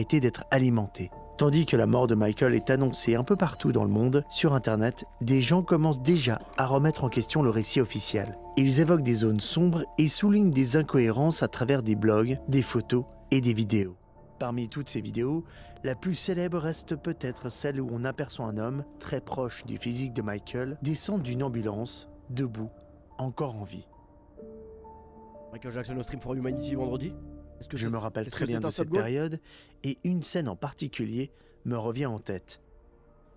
était d'être alimenté. Tandis que la mort de Michael est annoncée un peu partout dans le monde, sur Internet, des gens commencent déjà à remettre en question le récit officiel. Ils évoquent des zones sombres et soulignent des incohérences à travers des blogs, des photos et des vidéos. Parmi toutes ces vidéos, la plus célèbre reste peut-être celle où on aperçoit un homme, très proche du physique de Michael, descendre d'une ambulance, debout, encore en vie. Michael Jackson au Stream for Humanity vendredi. Je me rappelle très bien de cette période, et une scène en particulier me revient en tête.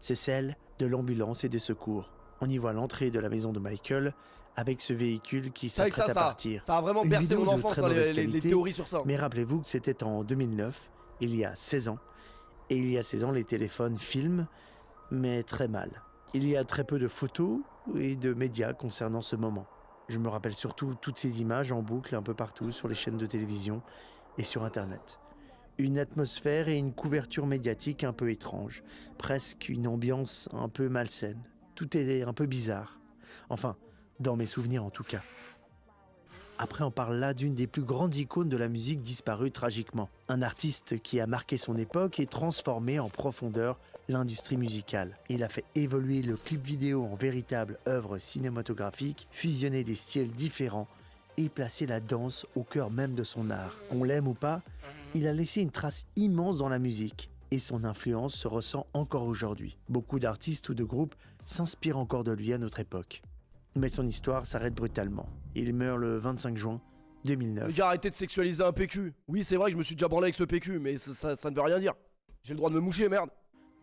C'est celle de l'ambulance et des secours. On y voit l'entrée de la maison de Michael avec ce véhicule qui s'apprête à partir. Ça a vraiment bercé mon enfance, les théories sur ça. Mais rappelez-vous que c'était en 2009, il y a 16 ans. Et il y a 16 ans, les téléphones filment, mais très mal. Il y a très peu de photos et de médias concernant ce moment. Je me rappelle surtout toutes ces images en boucle un peu partout sur les chaînes de télévision et sur Internet. Une atmosphère et une couverture médiatique un peu étrange, presque une ambiance un peu malsaine. Tout est un peu bizarre. Enfin, dans mes souvenirs en tout cas. Après, on parle là d'une des plus grandes icônes de la musique disparue tragiquement. Un artiste qui a marqué son époque et transformé en profondeur l'industrie musicale. Il a fait évoluer le clip vidéo en véritable œuvre cinématographique, fusionné des styles différents et placé la danse au cœur même de son art. Qu'on l'aime ou pas, il a laissé une trace immense dans la musique et son influence se ressent encore aujourd'hui. Beaucoup d'artistes ou de groupes s'inspirent encore de lui à notre époque. Mais son histoire s'arrête brutalement. Il meurt le 25 juin 2009. J'ai arrêté de sexualiser un PQ. Oui, c'est vrai que je me suis déjà branlé avec ce PQ, mais ça ne veut rien dire. J'ai le droit de me moucher, merde.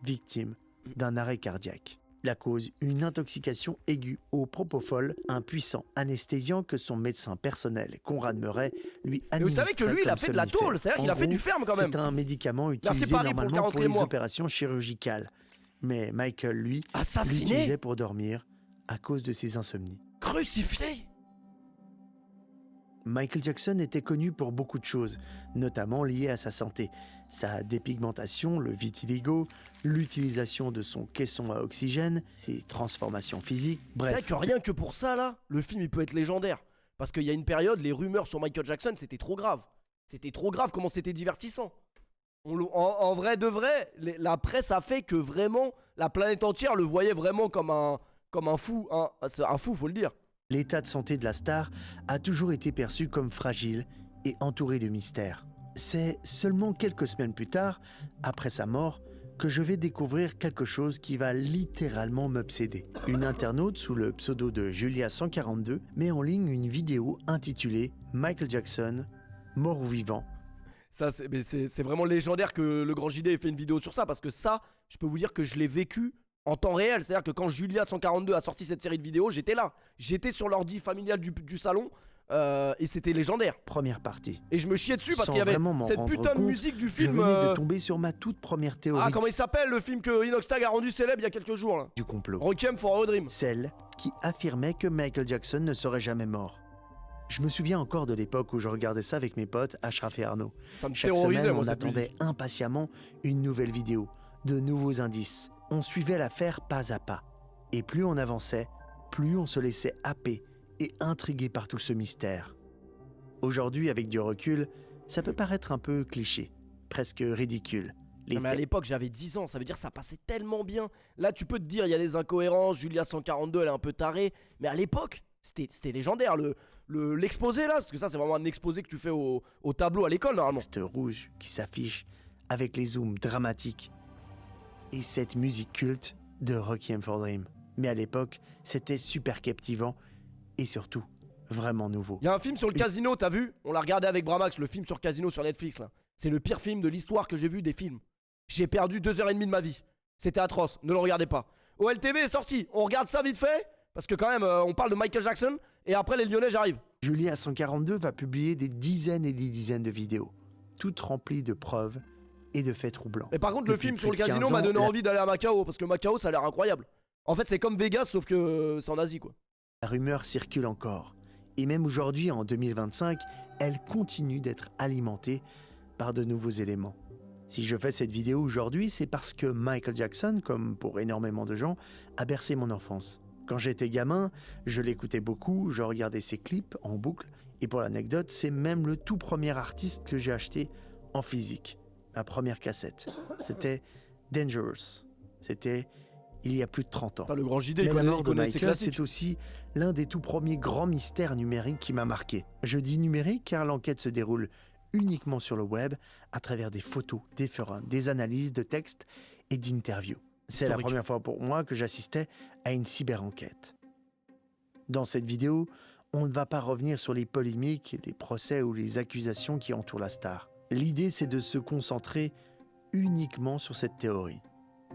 Victime d'un arrêt cardiaque. La cause, une intoxication aiguë au propofol, un puissant anesthésiant que son médecin personnel, Conrad Murray, lui administrait. Mais vous savez que lui, il a fait de la tôle, c'est-à-dire qu'il a fait du ferme quand même. C'est un médicament utilisé normalement pour les opérations chirurgicales. Mais Michael, lui, l'utilisait pour dormir à cause de ses insomnies. Crucifié. Michael Jackson était connu pour beaucoup de choses, notamment liées à sa santé. Sa dépigmentation, le vitiligo, l'utilisation de son caisson à oxygène, ses transformations physiques, bref. C'est vrai que rien que pour ça, là, le film il peut être légendaire. Parce qu'il y a une période, les rumeurs sur Michael Jackson, c'était trop grave. C'était trop grave comment c'était divertissant. En vrai de vrai, la presse a fait que vraiment, la planète entière le voyait vraiment comme un fou. Un fou, faut le dire. L'état de santé de la star a toujours été perçu comme fragile et entouré de mystères. C'est seulement quelques semaines plus tard, après sa mort, que je vais découvrir quelque chose qui va littéralement m'obséder. Une internaute sous le pseudo de Julia142 met en ligne une vidéo intitulée « Michael Jackson, mort ou vivant ». C'est vraiment légendaire que le Grand JD ait fait une vidéo sur ça, parce que ça, je peux vous dire que je l'ai vécu en temps réel. C'est-à-dire que quand Julia142 a sorti cette série de vidéos, j'étais là. J'étais sur l'ordi familial du salon. Et c'était légendaire. Première partie. Et je me chiais dessus parce qu'il y avait cette putain de musique du film. Je venais de tomber sur ma toute première théorie. Ah, comment il s'appelle le film que Inox Tag a rendu célèbre il y a quelques jours là. Du complot. Requiem for a Dream. Celle qui affirmait que Michael Jackson ne serait jamais mort. Je me souviens encore de l'époque où je regardais ça avec mes potes Ashraf et Arnaud. Chaque semaine, on attendait impatiemment une nouvelle vidéo, de nouveaux indices. On suivait l'affaire pas à pas. Et plus on avançait, plus on se laissait happer et intrigué par tout ce mystère. Aujourd'hui, avec du recul, ça peut paraître un peu cliché, presque ridicule. Non mais à l'époque, j'avais 10 ans, ça veut dire que ça passait tellement bien. Là, tu peux te dire, il y a des incohérences, Julia142, elle est un peu tarée, mais à l'époque, c'était légendaire. L'exposé là, parce que ça, c'est vraiment un exposé que tu fais au tableau à l'école, normalement. Texte rouge qui s'affiche avec les zooms dramatiques et cette musique culte de Requiem for a Dream. Mais à l'époque, c'était super captivant et surtout, vraiment nouveau. Il y a un film sur le casino, t'as vu? On l'a regardé avec Bramax, le film sur casino sur Netflix là. C'est le pire film de l'histoire que j'ai vu des films. J'ai perdu 2h30 de ma vie. C'était atroce, ne le regardez pas. OLTV est sorti, on regarde ça vite fait, parce que quand même, on parle de Michael Jackson, et après les Lyonnais, j'arrive. Julia142 va publier des dizaines et des dizaines de vidéos, toutes remplies de preuves et de faits troublants. Mais par contre, le film sur le casino m'a donné envie d'aller à Macao, parce que Macao, ça a l'air incroyable. En fait, c'est comme Vegas, sauf que c'est en Asie, quoi. La rumeur circule encore. Et même aujourd'hui, en 2025, elle continue d'être alimentée par de nouveaux éléments. Si je fais cette vidéo aujourd'hui, c'est parce que Michael Jackson, comme pour énormément de gens, a bercé mon enfance. Quand j'étais gamin, je l'écoutais beaucoup, je regardais ses clips en boucle, et pour l'anecdote, c'est même le tout premier artiste que j'ai acheté en physique. ma première cassette. C'était Dangerous. C'était il y a plus de 30 ans. Putain, le grand JD, Mais la mort il de connaît ses Michael, classiques. c'est aussi l'un des tout premiers grands mystères numériques qui m'a marqué. Je dis numérique car l'enquête se déroule uniquement sur le web, à travers des photos, des forums, des analyses de textes et d'interviews. C'est la Historique. première fois pour moi que j'assistais à une cyber-enquête. Dans cette vidéo, on ne va pas revenir sur les polémiques, les procès ou les accusations qui entourent la star. L'idée, c'est de se concentrer uniquement sur cette théorie.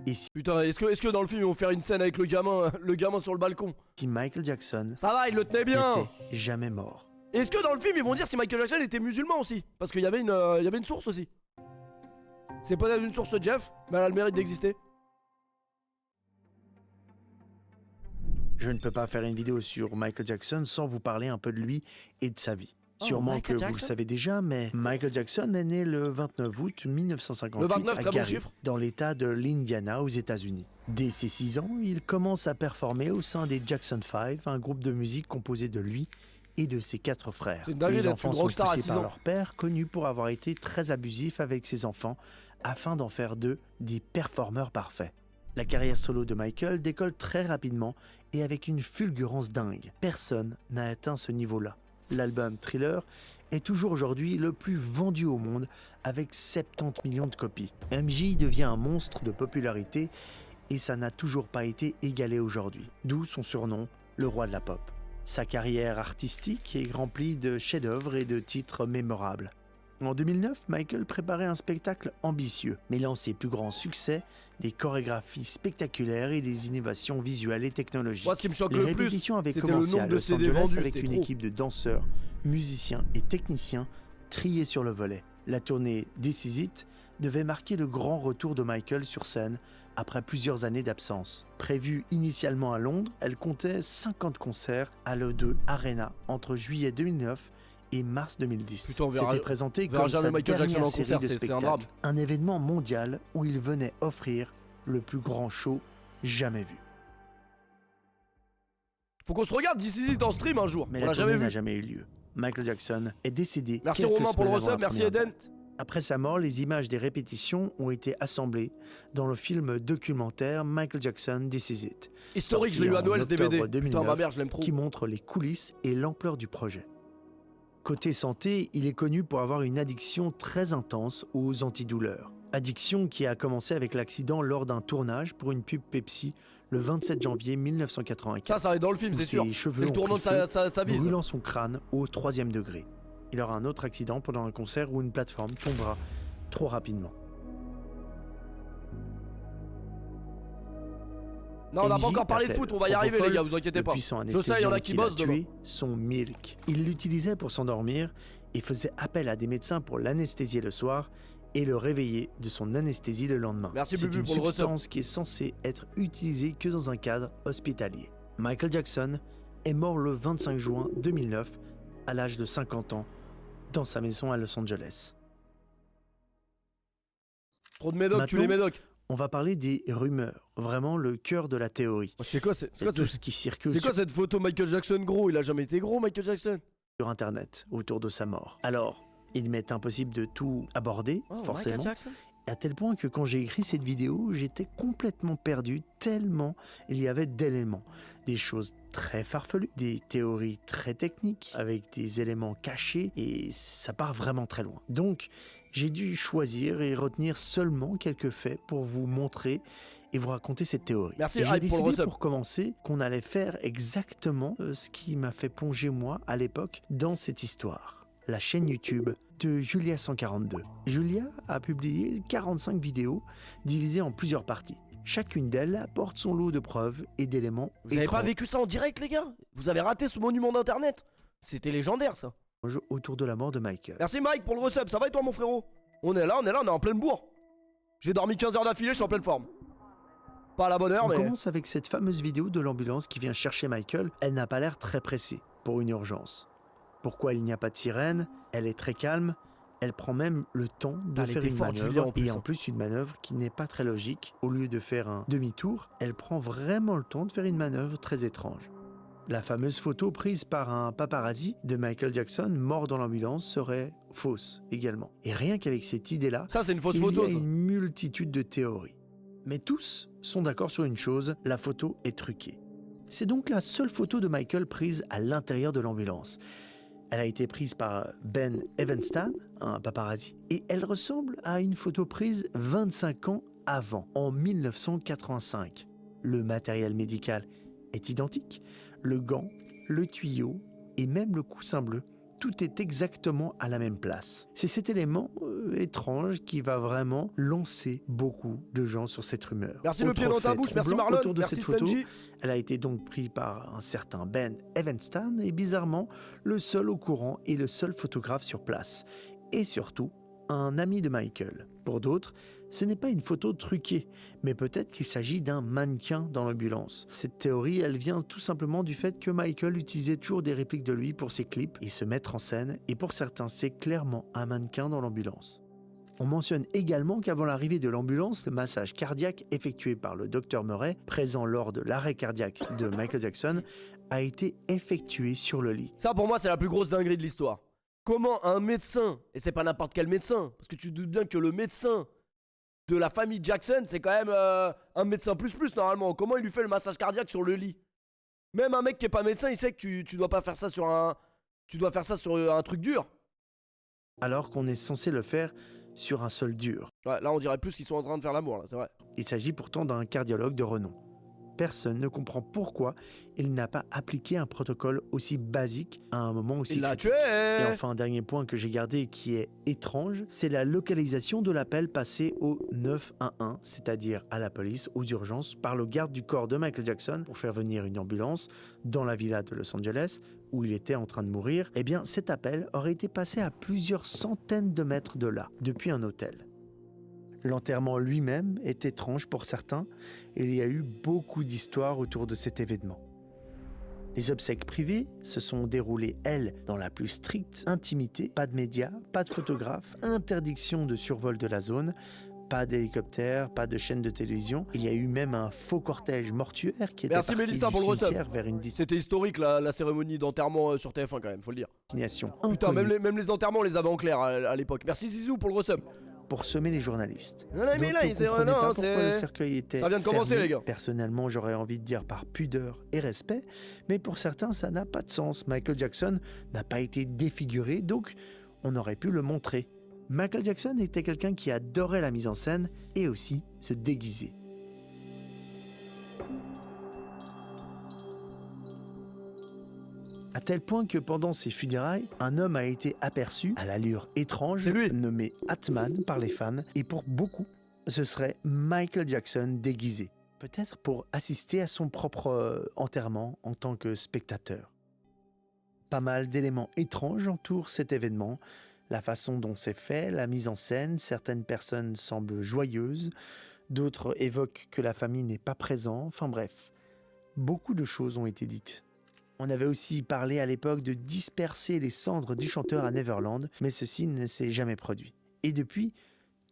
Et Putain, est-ce que dans le film ils vont faire une scène avec le gamin sur le balcon? si Michael Jackson Ça va, il le tenait bien. n'était jamais mort. Est-ce que dans le film ils vont dire si Michael Jackson était musulman aussi? Parce qu'il y avait une source aussi. C'est peut-être une source Jeff, mais elle a le mérite d'exister. Je ne peux pas faire une vidéo sur Michael Jackson sans vous parler un peu de lui et de sa vie. Oh, Sûrement que Michael vous le Jackson. savez déjà, mais Michael Jackson est né le 29 août 1958 Le 29, à très bon Gary, chiffre. dans l'état de l'Indiana aux États-Unis. Dès ses 6 ans, il commence à performer au sein des Jackson 5, un groupe de musique composé de lui et de ses 4 frères. C'est une dinguerie Les d'être enfants une sont rockstar à poussés 6 par ans. leur père, connu pour avoir été très abusif avec ses enfants, afin d'en faire d'eux des performeurs parfaits. La carrière solo de Michael décolle très rapidement et avec une fulgurance dingue. Personne n'a atteint ce niveau-là. L'album Thriller est toujours aujourd'hui le plus vendu au monde avec 70 millions de copies. MJ devient un monstre de popularité et ça n'a toujours pas été égalé aujourd'hui. D'où son surnom, le roi de la pop. Sa carrière artistique est remplie de chefs-d'œuvre et de titres mémorables. En 2009, Michael préparait un spectacle ambitieux, mêlant ses plus grands succès, des chorégraphies spectaculaires et des innovations visuelles et technologiques. Moi, ce qui me choque Les le plus, répétitions avaient c'était le commencé nombre à de Los CD Angeles vendus, avec c'était une trop. équipe de danseurs, musiciens et techniciens triés sur le volet. La tournée This Is It devait marquer le grand retour de Michael sur scène après plusieurs années d'absence. Prévue initialement à Londres, elle comptait 50 concerts à l'O2 Arena entre juillet 2009 et mars 2010. Putain, on verra- C'était présenté on verra comme jamais sa Michael Jackson dernière en série concert, de c'est un drame. spectacles. Un événement mondial où il venait offrir le plus grand show jamais vu. Faut qu'on se regarde This Is It en stream un jour. Mais On la l'a jamais tournée n'a vu. jamais eu lieu. Michael Jackson est décédé Merci quelques Romain pour le semaines avant resub, la merci première Eden. date. Après sa mort, les images des répétitions ont été assemblées dans le film documentaire Michael Jackson This Is It, Historique, je l'ai eu à sorti en Noël ce DVD. octobre Putain, 2009, ma mère, je l'aime trop. qui montre les coulisses et l'ampleur du projet. Côté santé, il est connu pour avoir une addiction très intense aux antidouleurs. Addiction qui a commencé avec l'accident lors d'un tournage pour une pub Pepsi le 27 janvier 1984. Ça va être dans le film, où c'est sûr. ses cheveux C'est le ont tournant de pris feu, sa vie. brûlant son crâne au 3e degré. Il aura un autre accident pendant un concert où une plateforme tombera trop rapidement. Non, on n'a MJ pas encore parlé de appelle foot, on va y arriver les Propofol, gars, vous inquiétez le pas. puissant Je sais, il y en a anesthésiant qui qui l'a bossent demain. tué, son Milk. Il l'utilisait pour s'endormir et faisait appel à des médecins pour l'anesthésier le soir et le réveiller de son anesthésie le lendemain. Merci, C'est Bubu, une pour le resub. substance qui est censée être utilisée que dans un cadre hospitalier. Michael Jackson est mort le 25 juin 2009 à l'âge de 50 ans dans sa maison à Los Angeles. Trop de médocs, tu les Maintenant, médocs. On va parler des rumeurs, vraiment le cœur de la théorie. Je sais quoi, c'est quoi, Tout ce qui circule c'est quoi cette photo Michael Jackson gros? Il a jamais été gros Michael Jackson. sur Internet autour de sa mort. Alors, il m'est impossible de tout aborder, Oh, forcément, Michael Jackson. à tel point que quand j'ai écrit cette vidéo, j'étais complètement perdu tellement il y avait d'éléments. Des choses très farfelues, des théories très techniques, avec des éléments cachés, et ça part vraiment très loin. Donc, j'ai dû choisir et retenir seulement quelques faits pour vous montrer et vous raconter cette théorie. Merci, Et j'ai Hype, pour le décidé resub. pour commencer qu'on allait faire exactement ce qui m'a fait plonger moi à l'époque dans cette histoire. La chaîne YouTube de Julia142. Julia a publié 45 vidéos divisées en plusieurs parties. Chacune d'elles apporte son lot de preuves et d'éléments Vous avez pas étranges vécu ça en direct les gars? Vous avez raté ce monument d'internet? C'était légendaire ça. autour de la mort de Michael. Merci Mike pour le resub, ça va et toi mon frérot? On est là, on est en pleine bourre. J'ai dormi 15 heures d'affilée, je suis en pleine forme. Pas à la bonne heure On mais... commence avec cette fameuse vidéo de l'ambulance qui vient chercher Michael. Elle n'a pas l'air très pressée pour une urgence. Pourquoi il n'y a pas de sirène? Elle est très calme. Elle prend même le temps de Elle faire était une forte, Julia, manœuvre. en plus, Et hein. en plus, une manœuvre qui n'est pas très logique. Au lieu de faire un demi-tour, elle prend vraiment le temps de faire une manœuvre très étrange. La fameuse photo prise par un paparazzi de Michael Jackson mort dans l'ambulance serait fausse également. Et rien qu'avec cette idée-là, Ça, c'est une fausse il photo, y a ça. une multitude de théories. Mais tous sont d'accord sur une chose, la photo est truquée. C'est donc la seule photo de Michael prise à l'intérieur de l'ambulance. Elle a été prise par Ben Evenstad, un paparazzi, et elle ressemble à une photo prise 25 ans avant, en 1985. Le matériel médical est identique, le gant, le tuyau et même le coussin bleu. Tout est exactement à la même place. C'est cet élément étrange qui va vraiment lancer beaucoup de gens sur cette rumeur. Merci le Autre pied dans ta fait bouche, merci troublant Marlon, autour de merci cette photo, Stanji. elle a été donc prise par un certain Ben Evenstad et bizarrement le seul au courant et le seul photographe sur place. Et surtout, un ami de Michael. Pour d'autres, ce n'est pas une photo truquée, mais peut-être qu'il s'agit d'un mannequin dans l'ambulance. Cette théorie, elle vient tout simplement du fait que Michael utilisait toujours des répliques de lui pour ses clips et se mettre en scène, et pour certains, c'est clairement un mannequin dans l'ambulance. On mentionne également qu'avant l'arrivée de l'ambulance, le massage cardiaque effectué par le Dr Murray, présent lors de l'arrêt cardiaque de Michael Jackson, a été effectué sur le lit. Ça, pour moi, c'est la plus grosse dinguerie de l'histoire. Comment un médecin, et c'est pas n'importe quel médecin, parce que tu te doutes bien que le médecin de la famille Jackson, c'est quand même un médecin plus normalement. Comment il lui fait le massage cardiaque sur le lit? Même un mec qui est pas médecin, il sait que tu dois pas faire ça sur un... Tu dois faire ça sur un truc dur. Alors qu'on est censé le faire sur un sol dur. Ouais, là on dirait plus qu'ils sont en train de faire l'amour, là, c'est vrai. Il s'agit pourtant d'un cardiologue de renom. Personne ne comprend pourquoi il n'a pas appliqué un protocole aussi basique à un moment aussi Il l'a critique. tué. Et enfin, un dernier point que j'ai gardé et qui est étrange, c'est la localisation de l'appel passé au 911, c'est-à-dire à la police aux urgences par le garde du corps de Michael Jackson pour faire venir une ambulance dans la villa de Los Angeles où il était en train de mourir. Eh bien, cet appel aurait été passé à plusieurs centaines de mètres de là, depuis un hôtel. L'enterrement lui-même est étrange pour certains et il y a eu beaucoup d'histoires autour de cet événement. Les obsèques privées se sont déroulées, elles, dans la plus stricte intimité. Pas de médias, pas de photographes, interdiction de survol de la zone, pas d'hélicoptère, pas de chaîne de télévision. Il y a eu même un faux cortège mortuaire qui était Merci parti Mélissa du pour le resub. cimetière vers une C'était historique la cérémonie d'enterrement sur TF1 quand même, faut le dire. destination Putain, inconnue même les enterrements on les avait en clair à l'époque. Merci Zizou pour le resub. pour semer les journalistes. Non, mais là, D'autres ne c'est comprenaient non, pas c'est- pourquoi le cercueil était Ça vient de commencer, fermé. les gars. Personnellement, j'aurais envie de dire par pudeur et respect, mais pour certains, ça n'a pas de sens. Michael Jackson n'a pas été défiguré, donc on aurait pu le montrer. Michael Jackson était quelqu'un qui adorait la mise en scène et aussi se déguiser. À tel point que pendant ses funérailles, un homme a été aperçu à l'allure étrange, C'est lui. nommé Atman par les fans, et pour beaucoup, ce serait Michael Jackson déguisé. Peut-être pour assister à son propre enterrement en tant que spectateur. Pas mal d'éléments étranges entourent cet événement. La façon dont c'est fait, la mise en scène, certaines personnes semblent joyeuses, d'autres évoquent que la famille n'est pas présente, enfin bref. Beaucoup de choses ont été dites. On avait aussi parlé à l'époque de disperser les cendres du chanteur à Neverland, mais ceci ne s'est jamais produit. Et depuis,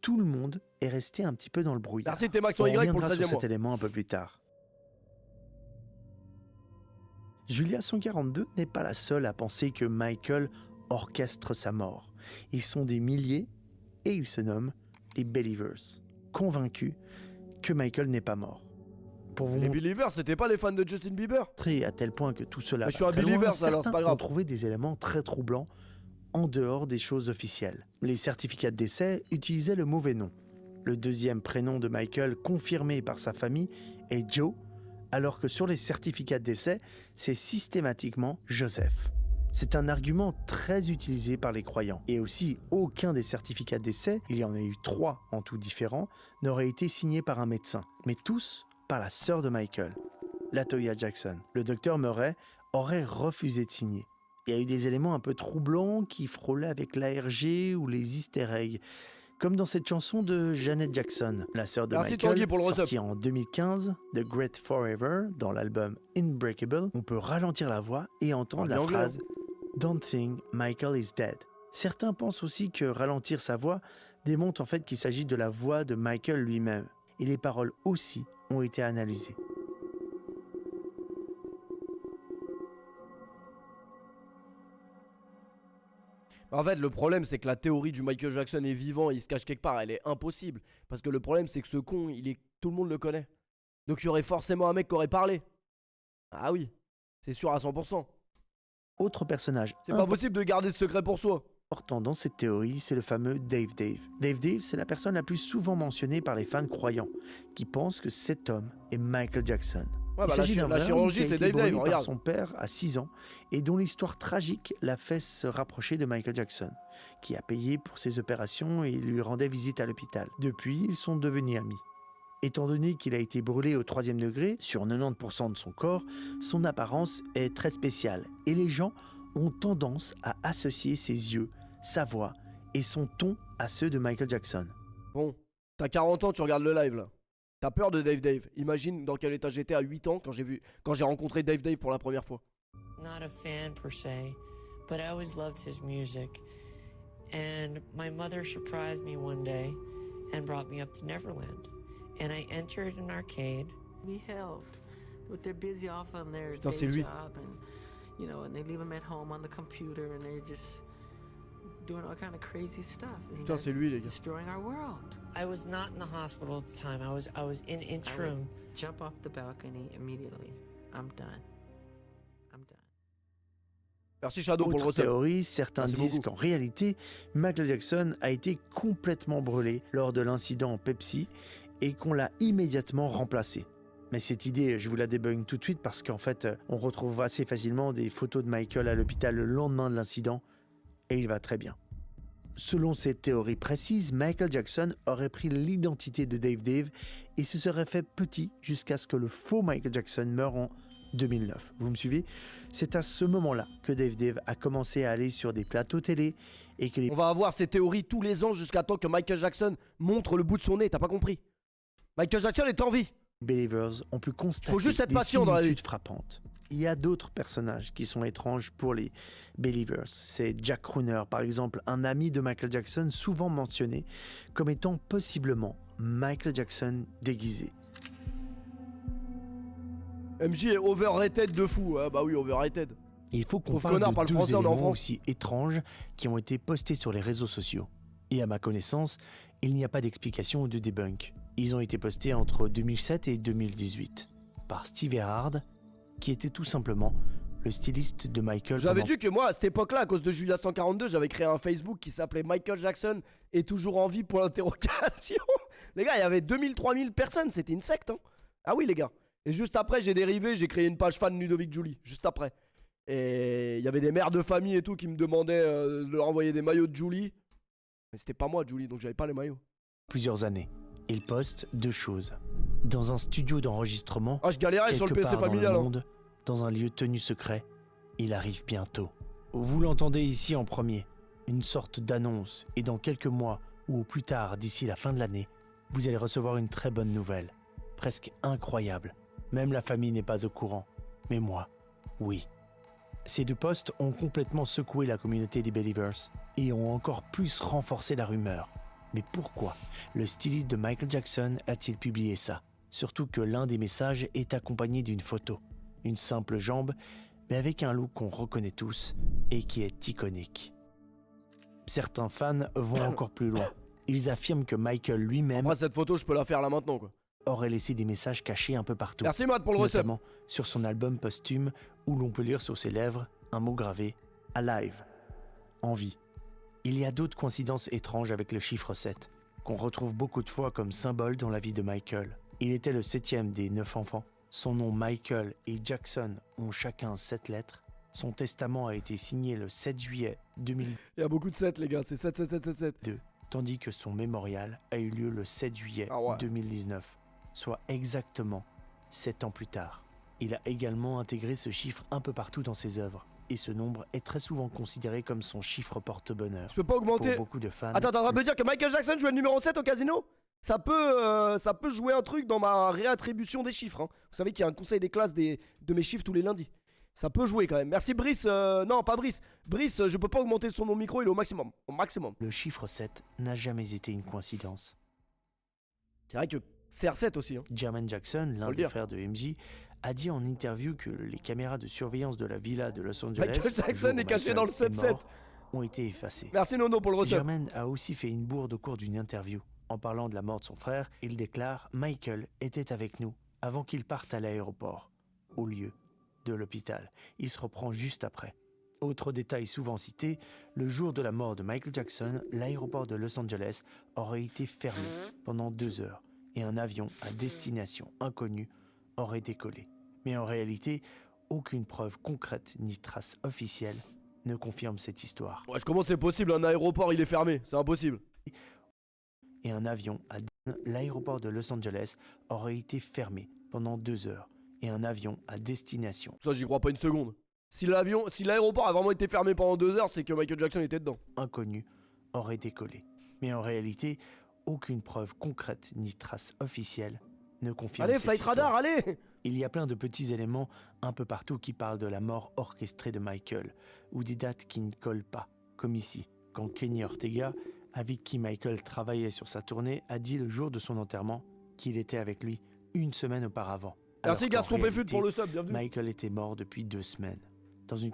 tout le monde est resté un petit peu dans le brouillard. Merci T-Max sur On Y pour le reviendra sur 13e mois. cet élément un peu plus tard. Julia 142 n'est pas la seule à penser que Michael orchestre sa mort. Ils sont des milliers et ils se nomment les Believers, convaincus que Michael n'est pas mort. Pour vous Les Believers, c'était pas les fans de Justin Bieber? montrer à tel point que tout cela Mais je suis va un très loin, Believers, alors, c'est certains pas grave. ont trouvé des éléments très troublants en dehors des choses officielles. Les certificats de décès utilisaient le mauvais nom. Le deuxième prénom de Michael confirmé par sa famille est Joe, alors que sur les certificats de décès, c'est systématiquement Joseph. C'est un argument très utilisé par les croyants. Et aussi, aucun des certificats de décès, il y en a eu 3 en tout différents, n'aurait été signé par un médecin, mais tous par la sœur de Michael, Latoya Jackson. Le docteur Murray aurait refusé de signer. Il y a eu des éléments un peu troublants qui frôlaient avec l'ARG ou les easter eggs, comme dans cette chanson de Janet Jackson, la sœur de Merci Michael, Tanguy pour le sortie en 2015, The Great Forever, dans l'album Unbreakable. On peut ralentir la voix et entendre la anglais, phrase « Don't think Michael is dead ». Certains pensent aussi que ralentir sa voix démontre en fait qu'il s'agit de la voix de Michael lui-même. Et les paroles aussi ont été analysées. En fait, le problème, c'est que la théorie du Michael Jackson est vivant et il se cache quelque part, elle est impossible. Parce que le problème, c'est que ce con, tout le monde le connaît. Donc il y aurait forcément un mec qui aurait parlé. Ah oui, c'est sûr à 100%. Autre personnage C'est pas possible de garder ce secret pour soi. important dans cette théorie, c'est le fameux Dave Dave. Dave Dave, c'est la personne la plus souvent mentionnée par les fans croyants, qui pensent que cet homme est Michael Jackson. Ouais, Il s'agit d'un la vrai homme chirurgie, qui a c'est été Dave brûlé Dave, par regarde. son père à 6 ans et dont l'histoire tragique l'a fait se rapprocher de Michael Jackson, qui a payé pour ses opérations et lui rendait visite à l'hôpital. Depuis, ils sont devenus amis. Étant donné qu'il a été brûlé au 3e degré, sur 90% de son corps, son apparence est très spéciale et les gens ont tendance à associer ses yeux, sa voix et son ton à ceux de Michael Jackson. Bon, t'as 40 ans, tu regardes le live là. T'as peur de Dave Dave. Imagine dans quel état j'étais à 8 ans quand j'ai rencontré Dave Dave pour la première fois. Not a fan per se, but I always loved his music. And my mother surprised me one day and brought me up to Neverland. And I entered an arcade. We helped, but they're busy off on their Putain, day c'est lui. job, and and they leave them at home on the computer, and they're just doing all kind of crazy stuff. And Putain, c'est lui, les gars. destroying our world. I was not in the hospital at the time. I was in interim. Jump off the balcony immediately. I'm done. I'm done. Merci Shadow pour le Autre recel. théorie, certains Merci disent beaucoup. qu'en réalité, Michael Jackson a été complètement brûlé lors de l'incident Pepsi et qu'on l'a immédiatement remplacé. Mais cette idée, je vous la débunk tout de suite parce qu'en fait, on retrouve assez facilement des photos de Michael à l'hôpital le lendemain de l'incident et il va très bien. Selon cette théorie précise, Michael Jackson aurait pris l'identité de Dave Dave et se serait fait petit jusqu'à ce que le faux Michael Jackson meure en 2009. Vous me suivez? C'est à ce moment-là que Dave Dave a commencé à aller sur des plateaux télé et que les On va avoir ces théories tous les ans jusqu'à temps que Michael Jackson montre le bout de son nez, t'as pas compris? Michael Jackson est en vie. Believers ont pu constater Faut juste être des patient dans la vie. similitudes frappantes. Il y a d'autres personnages qui sont étranges pour les Believers. C'est Jack Crooner, par exemple, un ami de Michael Jackson souvent mentionné comme étant possiblement Michael Jackson déguisé. MJ est overrated de fou. Ah bah oui, overrated. Il faut qu'on Pauvre parle connard, de parle deux français en éléments enfant. aussi étranges qui ont été postés sur les réseaux sociaux. Et à ma connaissance, il n'y a pas d'explication ou de debunk. Ils ont été postés entre 2007 et 2018 par Steve Erhard, qui était tout simplement le styliste de Michael. J'avais pendant dit que moi, à cette époque-là, à cause de Julia 142, j'avais créé un Facebook qui s'appelait Michael Jackson est toujours en vie pour l'interrogation. Les gars, il y avait 2000-3000 personnes, c'était une secte. Hein. Ah oui, les gars. Et juste après, j'ai dérivé, j'ai créé une page fan Ludovic Julie, juste après. Et il y avait des mères de famille et tout qui me demandaient de leur envoyer des maillots de Julie. Mais c'était pas moi, Julie, donc j'avais pas les maillots. plusieurs années. Il poste deux choses. Dans un studio d'enregistrement, Ah, je galérais sur le quelque PC part dans le familial. Hein. monde, dans un lieu tenu secret, il arrive bientôt. Vous l'entendez ici en premier, une sorte d'annonce, et dans quelques mois, ou au plus tard, d'ici la fin de l'année, vous allez recevoir une très bonne nouvelle, presque incroyable. Même la famille n'est pas au courant, mais moi, oui. Ces deux posts ont complètement secoué la communauté des Believers, et ont encore plus renforcé la rumeur. Mais pourquoi le styliste de Michael Jackson a-t-il publié ça? Surtout que l'un des messages est accompagné d'une photo, une simple jambe, mais avec un look qu'on reconnaît tous et qui est iconique. Certains fans vont encore plus loin. Ils affirment que Michael lui-même Après, cette photo, je peux la faire là maintenant, quoi. aurait laissé des messages cachés un peu partout, Merci, Matt, pour le recep. notamment sur son album posthume où l'on peut lire sur ses lèvres un mot gravé « Alive », en vie. Il y a d'autres coïncidences étranges avec le chiffre 7, qu'on retrouve beaucoup de fois comme symbole dans la vie de Michael. Il était le 7e des 9 enfants. Son nom Michael et Jackson ont chacun 7 lettres. Son testament a été signé le 7 juillet 2002, Il y a beaucoup de 7, les gars, c'est 7, 7, 7, 7, 7. tandis que son mémorial a eu lieu le 7 juillet Ah ouais. 2019, soit exactement 7 ans plus tard. Il a également intégré ce chiffre un peu partout dans ses œuvres, et ce nombre est très souvent considéré comme son chiffre porte-bonheur. Je peux pas Pour augmenter. beaucoup de fans, Attends, t'es en train de me dire que Michael Jackson jouait le numéro 7 au casino? Ça peut jouer un truc dans ma réattribution des chiffres. Hein. Vous savez qu'il y a un conseil des classes de mes chiffres tous les lundis. Ça peut jouer quand même. Merci Brice. Non, pas Brice. Brice, je peux pas augmenter le son de mon micro, il est au maximum. Au maximum. le chiffre 7 n'a jamais été une coïncidence. C'est vrai que CR7 aussi. Hein. Jermaine Jackson, l'un Faut le des dire. frères de MJ, a dit en interview que les caméras de surveillance de la villa de Los Angeles, Michael le jour Jackson où est caché Michael dans le est 7-7. mort, ont été effacées. Merci Nono pour le resub. Jermaine a aussi fait une bourde au cours d'une interview. En parlant de la mort de son frère, il déclare « Michael était avec nous avant qu'il parte à l'aéroport, au lieu de l'hôpital. Il se reprend juste après. » Autre détail souvent cité, le jour de la mort de Michael Jackson, l'aéroport de Los Angeles aurait été fermé pendant 2 heures et un avion à destination inconnue aurait décollé. Mais en réalité, aucune preuve concrète ni trace officielle ne confirme cette histoire. Ouais, comment c'est possible, un aéroport il est fermé, c'est impossible. Et un avion à l'aéroport de Los Angeles aurait été fermé pendant 2 heures et un avion à destination Ça j'y crois pas une seconde. Si l'aéroport a vraiment été fermé pendant 2 heures, c'est que Michael Jackson était dedans. inconnue aurait décollé. Mais en réalité, aucune preuve concrète ni trace officielle ne confirme Allez, cette Flight histoire. Radar, allez. Il y a plein de petits éléments un peu partout qui parlent de la mort orchestrée de Michael, ou des dates qui ne collent pas, comme ici, quand Kenny Ortega, avec qui Michael travaillait sur sa tournée, a dit le jour de son enterrement qu'il était avec lui 1 semaine auparavant. Merci Alors qu'en Gaston Péfut réalité, pour le sub, bienvenue. Michael était mort depuis 2 semaines. Dans une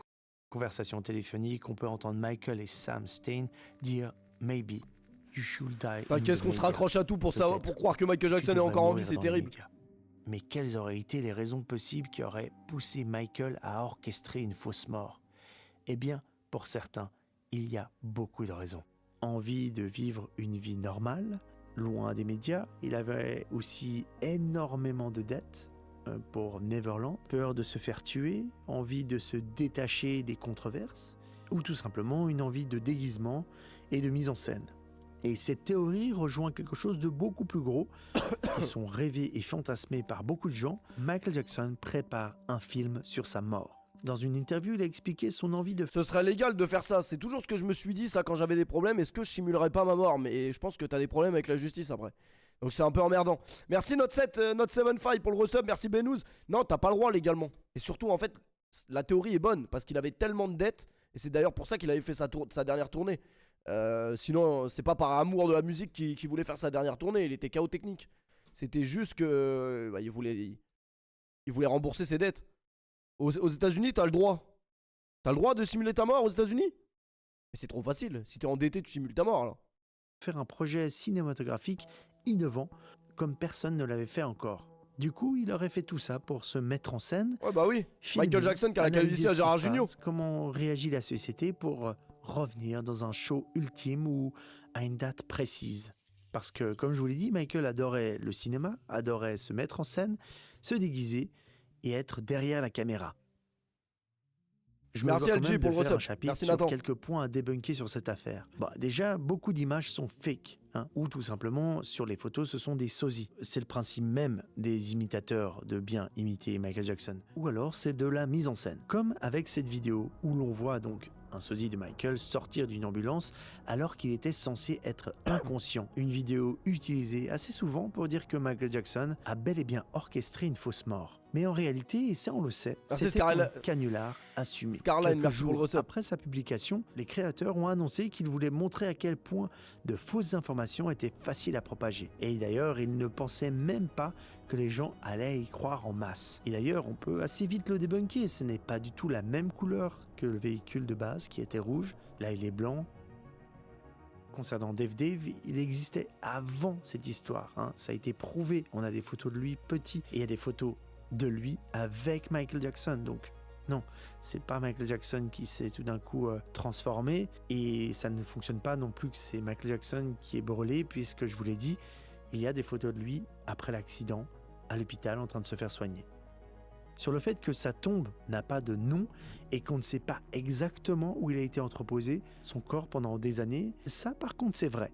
conversation téléphonique, on peut entendre Michael et Sam Stein dire « Maybe you should die in the Qu'est-ce qu'on se media. raccroche à tout pour savoir, Peut-être. pour croire que Michael Tu Jackson est devrais encore en vie, mourir c'est dans les terrible. médias. » Mais quelles auraient été les raisons possibles qui auraient poussé Michael à orchestrer une fausse mort? Eh bien, pour certains, il y a beaucoup de raisons. Envie de vivre une vie normale, loin des médias. Il avait aussi énormément de dettes pour Neverland, peur de se faire tuer, envie de se détacher des controverses, ou tout simplement une envie de déguisement et de mise en scène. Et cette théorie rejoint quelque chose de beaucoup plus gros, qui sont rêvés et fantasmés par beaucoup de gens. Michael Jackson prépare un film sur sa mort. Dans une interview, il a expliqué son envie de Ce serait légal de faire ça, c'est toujours ce que je me suis dit ça quand j'avais des problèmes, est-ce que je simulerais pas ma mort? Mais je pense que t'as des problèmes avec la justice après. Donc c'est un peu emmerdant. Merci Note 75 pour le resub, merci Benouz. Non, t'as pas le droit légalement. Et surtout en fait, la théorie est bonne parce qu'il avait tellement de dettes, et c'est d'ailleurs pour ça qu'il avait fait sa dernière tournée. Sinon, c'est pas par amour de la musique qu'il voulait faire sa dernière tournée, il était KO technique. C'était juste que il voulait rembourser ses dettes. Aux États-Unis, t'as le droit. T'as le droit de simuler ta mort aux États-Unis? Mais c'est trop facile. Si t'es endetté, tu simules ta mort alors. faire un projet cinématographique innovant, comme personne ne l'avait fait encore. Du coup, il aurait fait tout ça pour se mettre en scène. Ouais, bah oui. filmer, Michael Jackson qui a la analyser calvitie à ce qui Gérard se Jugnot. passe, comment réagit la société pour revenir dans un show ultime ou à une date précise. Parce que, comme je vous l'ai dit, Michael adorait le cinéma, adorait se mettre en scène, se déguiser et être derrière la caméra. Je me Merci dois quand LG même de pour le faire un resub. chapitre Merci sur Nathan. quelques points à débunker sur cette affaire. Déjà, beaucoup d'images sont fake, ou tout simplement, sur les photos, ce sont des sosies. C'est le principe même des imitateurs de bien imiter Michael Jackson. Ou alors, c'est de la mise en scène. Comme avec cette vidéo, où l'on voit donc un sosie de Michael sortir d'une ambulance alors qu'il était censé être inconscient. Une vidéo utilisée assez souvent pour dire que Michael Jackson a bel et bien orchestré une fausse mort. Mais en réalité, et ça on le sait, Merci, c'était Scarlett. un canular assumé. Scarlett, Quelques merci pour le jours resub. après sa publication, les créateurs ont annoncé qu'ils voulaient montrer à quel point de fausses informations étaient faciles à propager. Et d'ailleurs, ils ne pensaient même pas que les gens allaient y croire en masse. Et d'ailleurs, on peut assez vite le débunker, ce n'est pas du tout la même couleur que le véhicule de base qui était rouge, là il est blanc. Concernant Dave, il existait avant cette histoire, ça a été prouvé, on a des photos de lui petit et il y a des photos de lui avec Michael Jackson, donc non, c'est pas Michael Jackson qui s'est tout d'un coup transformé, et ça ne fonctionne pas non plus que c'est Michael Jackson qui est brûlé, puisque je vous l'ai dit, il y a des photos de lui après l'accident à l'hôpital en train de se faire soigner. Sur le fait que sa tombe n'a pas de nom et qu'on ne sait pas exactement où il a été entreposé, son corps pendant des années, ça par contre c'est vrai.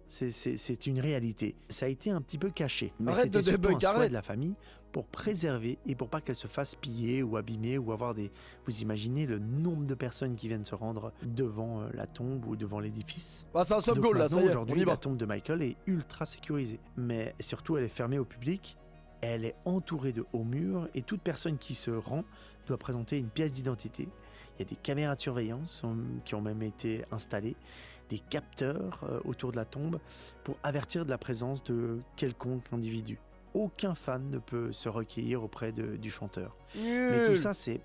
C'est une réalité. Ça a été un petit peu caché. Mais Arrête c'était de surtout un débunk, souhait arrête. de la famille pour préserver et pour pas qu'elle se fasse piller ou abîmer ou avoir des... Vous imaginez le nombre de personnes qui viennent se rendre devant la tombe ou devant l'édifice? Bah, c'est un sub Donc goal là, maintenant, ça y est, on aujourd'hui, y va. la tombe de Michael est ultra sécurisée. Mais surtout, elle est fermée au public. Elle est entourée de hauts murs et toute personne qui se rend doit présenter une pièce d'identité. Il y a des caméras de surveillance qui ont même été installées, des capteurs autour de la tombe pour avertir de la présence de quelconque individu. Aucun fan ne peut se recueillir auprès du chanteur. Mais tout ça, c'est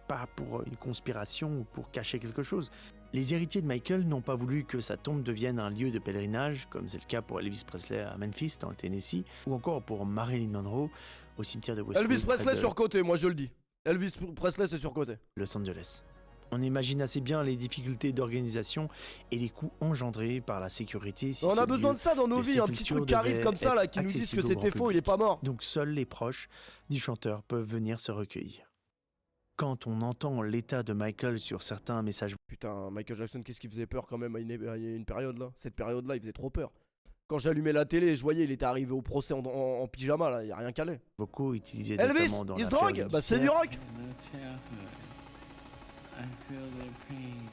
pas pour une conspiration ou pour cacher quelque chose. Les héritiers de Michael n'ont pas voulu que sa tombe devienne un lieu de pèlerinage, comme c'est le cas pour Elvis Presley à Memphis, dans le Tennessee, ou encore pour Marilyn Monroe au cimetière de Westwood, Elvis Presley près de surcoté, moi je le dis. Elvis Presley c'est surcoté. Los Angeles. On imagine assez bien les difficultés d'organisation et les coûts engendrés par la sécurité. Si On ce a besoin lieu de ça dans nos de vies, un petit sépulture truc qui arrive devait comme ça là, être qui nous disent que accessible au c'était grand faux, il est public. pas mort. Donc seuls les proches du chanteur peuvent venir se recueillir. Quand on entend l'état de Michael sur certains messages Putain, Michael Jackson, qu'est-ce qui faisait peur quand même à une période là. Cette période là, il faisait trop peur. Quand j'allumais la télé, je voyais, il était arrivé au procès en pyjama là, y a rien qu'à aller. vocaux utilisés Elvis, notamment dans il se l'affaire drogue. Bah c'est du judiciaire, rock. I feel the pain.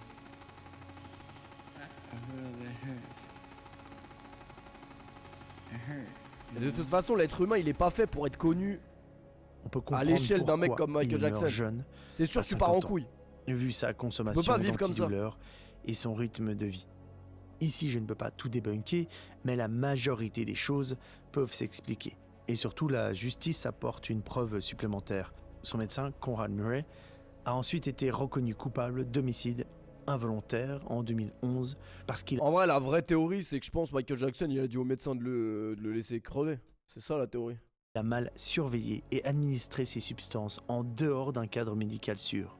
I feel the hurt. It hurt. Et de toute façon, l'être humain, il est pas fait pour être connu. on peut comprendre l'échelle d'un mec pourquoi comme Michael il meurt Jackson. jeune, C'est sûr à que tu pars en 50 ans. couille. vu sa consommation pas vivre comme ça. d'antidouleurs et son rythme de vie. Ici, je ne peux pas tout débunker, mais la majorité des choses peuvent s'expliquer. Et surtout, la justice apporte une preuve supplémentaire. Son médecin, Conrad Murray, a ensuite été reconnu coupable d'homicide involontaire en 2011 parce qu'il En vrai, la vraie théorie, c'est que je pense Michael Jackson, il a dit au médecin de le laisser crever. C'est ça la théorie. a mal surveillé et administré ces substances en dehors d'un cadre médical sûr.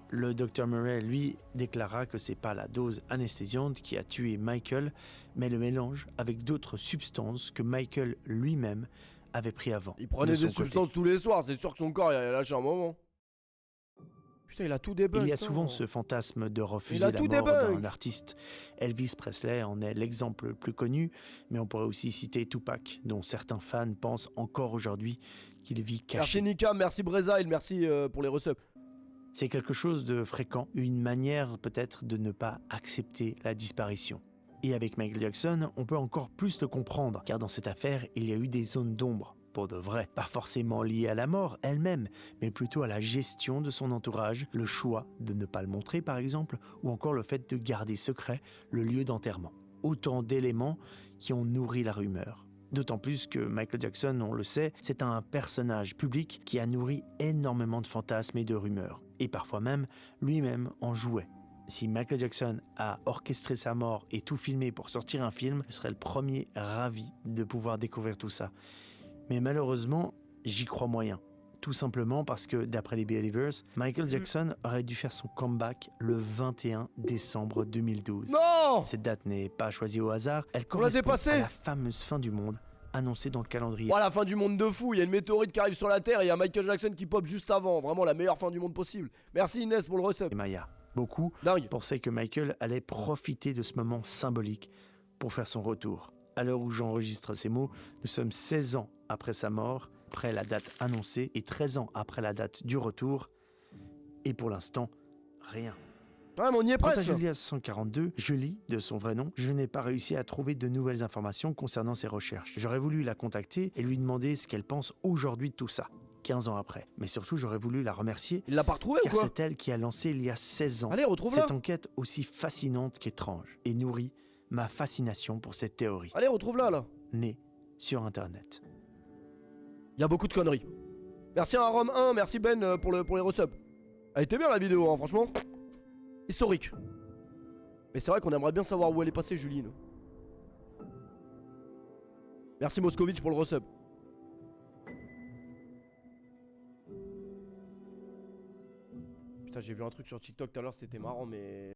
Le Dr Murray, lui, déclara que c'est pas la dose anesthésiante qui a tué Michael, mais le mélange avec d'autres substances que Michael lui-même avait pris avant. Il prenait de son des côté. substances tous les soirs, c'est sûr que son corps il a lâché un moment. Putain, il a tout débunk. Il y a souvent ce fantasme de Il refuser a la tout mort débunk. d'un artiste. Elvis Presley en est l'exemple le plus connu, mais on pourrait aussi citer Tupac, dont certains fans pensent encore aujourd'hui qu'il vit caché. Merci Nika, merci Breza, merci pour les resubs. C'est quelque chose de fréquent, une manière peut-être de ne pas accepter la disparition. Et avec Michael Jackson, on peut encore plus le comprendre, car dans cette affaire, il y a eu des zones d'ombre, pour de vrai. Pas forcément liées à la mort elle-même, mais plutôt à la gestion de son entourage, le choix de ne pas le montrer par exemple, ou encore le fait de garder secret le lieu d'enterrement. Autant d'éléments qui ont nourri la rumeur. D'autant plus que Michael Jackson, on le sait, c'est un personnage public qui a nourri énormément de fantasmes et de rumeurs. Et parfois même, lui-même en jouait. Si Michael Jackson a orchestré sa mort et tout filmé pour sortir un film, je serais le premier ravi de pouvoir découvrir tout ça. Mais malheureusement, j'y crois moyen. Tout simplement parce que, d'après les Believers, Michael Jackson aurait dû faire son comeback le 21 décembre 2012. Non. Cette date n'est pas choisie au hasard, elle l'a correspond dépassée. à la fameuse fin du monde annoncée dans le calendrier. Voilà, la fin du monde de fou, il y a une météorite qui arrive sur la Terre et il y a Michael Jackson qui pop juste avant. Vraiment la meilleure fin du monde possible. Merci Inès pour le resub. Et Maya. Beaucoup Dingue. pensaient que Michael allait profiter de ce moment symbolique pour faire son retour. À l'heure où j'enregistre ces mots, nous sommes 16 ans après sa mort, après la date annoncée, et 13 ans après la date du retour. Et pour l'instant, rien. Ouais, mais on y est Quant à presque. Julia 142, Julie, de son vrai nom, je n'ai pas réussi à trouver de nouvelles informations concernant ses recherches. J'aurais voulu la contacter et lui demander ce qu'elle pense aujourd'hui de tout ça, 15 ans après. Mais surtout, j'aurais voulu la remercier, Il l'a pas retrouvé ou car quoi? c'est elle qui a lancé il y a 16 ans Allez, retrouve-la. cette enquête aussi fascinante qu'étrange et nourrit ma fascination pour cette théorie, Allez, retrouve-la là. née sur Internet. Il y a beaucoup de conneries. Merci à Rome 1, merci Ben pour les resubs. Elle était bien la vidéo, hein, franchement. Historique. Mais c'est vrai qu'on aimerait bien savoir où elle est passée, Julie. nous. Merci Moscovitch pour le resub. Putain, j'ai vu un truc sur TikTok tout à l'heure, c'était marrant, mais